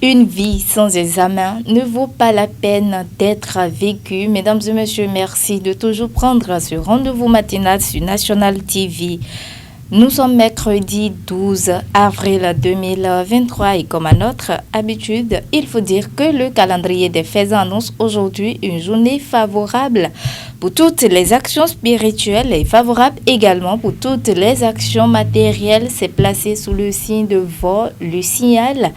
Une vie sans examen ne vaut pas la peine d'être vécue. Mesdames et messieurs, merci de toujours prendre ce rendez-vous matinal sur National TV. Nous sommes mercredi 12 avril 2023 et comme à notre habitude, il faut dire que le calendrier des fêtes annonce aujourd'hui une journée favorable pour toutes les actions spirituelles et favorable également pour toutes les actions matérielles. C'est placé sous le signe de Vaux. Le signal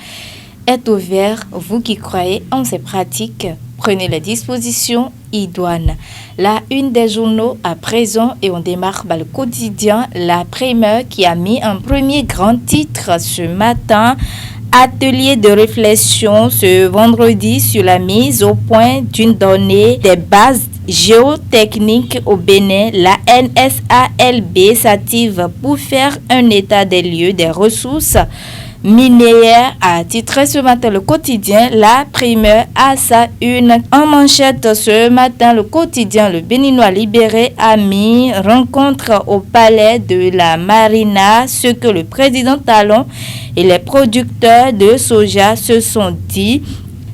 est ouvert, vous qui croyez en ces pratiques. Prenez les dispositions idoines. La une des journaux à présent et on démarre par le quotidien La Primeur qui a mis un premier grand titre ce matin. Atelier de réflexion ce vendredi sur la mise au point d'une donnée des bases géotechniques au Bénin. La NSALB s'active pour faire un état des lieux des ressources minière a titré ce matin le quotidien La Primeur à sa une. En manchette ce matin, le quotidien Le Béninois libéré a mis rencontre au palais de la Marina, ce que le président Talon et les producteurs de soja se sont dit.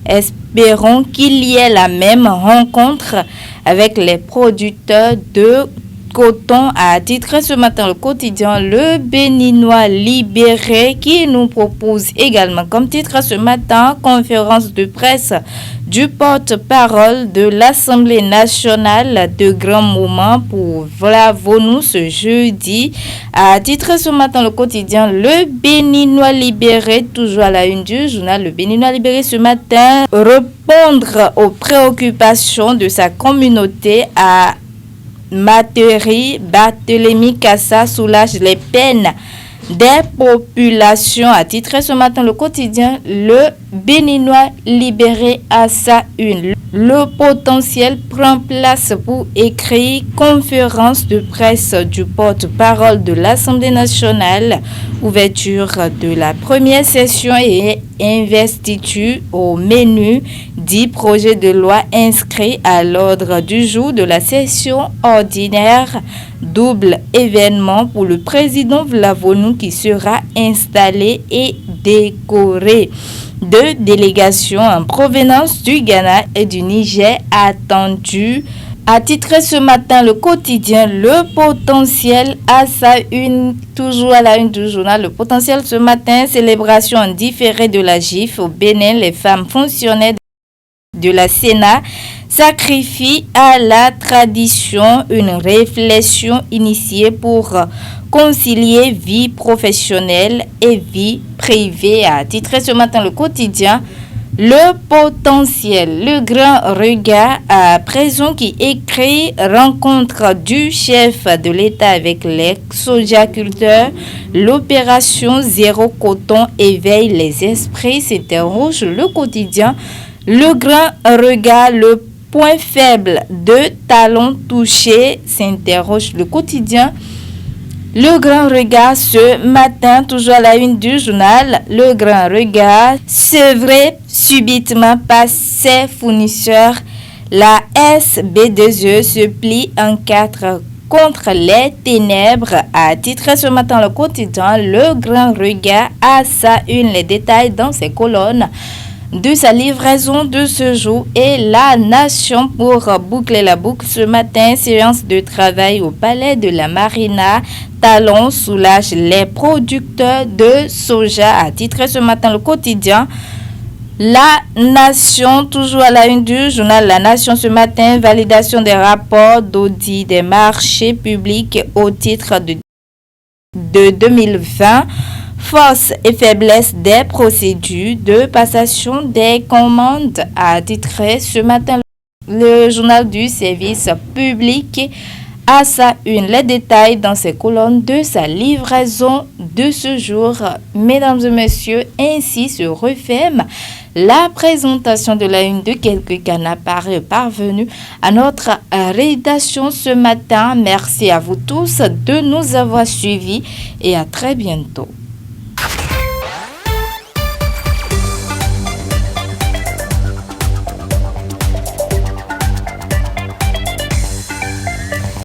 Espérons qu'il y ait la même rencontre avec les producteurs de coton, a titré ce matin le quotidien Le Béninois libéré qui nous propose également comme titre ce matin conférence de presse du porte-parole de l'Assemblée nationale, de grands moments pour Vlavonu ce jeudi, a titré ce matin le quotidien Le Béninois libéré, toujours à la une du journal Le Béninois libéré ce matin, répondre aux préoccupations de sa communauté à Materi. Barthélemy Cassa soulage les peines des populations, a titré ce matin le quotidien Le Béninois libéré à sa une. Le potentiel prend place pour écrire conférence de presse du porte-parole de l'Assemblée nationale, ouverture de la première session et investiture au menu 10 projets de loi inscrits à l'ordre du jour de la session ordinaire. Double événement pour le président Vlavonu qui sera installé et décoré. 2 délégations en provenance du Ghana et du Niger attendues, a titré ce matin le quotidien Le Potentiel à sa une, toujours à la une du journal Le Potentiel ce matin. Célébration en différé de la GIF au Bénin, les femmes fonctionnaires de la Sénat sacrifient à la tradition. Une réflexion initiée pour concilier vie professionnelle et vie privée, a titré ce matin le quotidien Le Potentiel. Le grand regard à présent qui écrit rencontre du chef de l'État avec les sojaculteurs. L'opération Zéro Coton éveille les esprits, s'interroge le quotidien Le grand regard. Le point faible de Talon touché, s'interroge le quotidien Le Grand Regard ce matin, toujours à la une du journal Le Grand Regard. Sevré subitement par ses fournisseurs, la SB2E se plie en 4 contre les ténèbres, a titré ce matin le quotidien Le Grand Regard à sa une. Les détails dans ses colonnes de sa livraison de ce jour et La Nation pour boucler la boucle ce matin. Séance de travail au palais de la Marina. Talon soulage les producteurs de soja, a titré ce matin le quotidien La Nation, toujours à la une du journal La Nation ce matin. Validation des rapports d'audit des marchés publics au titre de 2020. Force et faiblesse des procédures de passation des commandes, a titré ce matin le journal du service public à sa une. Les détails dans ces colonnes de sa livraison de ce jour. Mesdames et messieurs, ainsi se referme la présentation de la une de quelques canaux parvenus à notre rédaction ce matin. Merci à vous tous de nous avoir suivis et à très bientôt.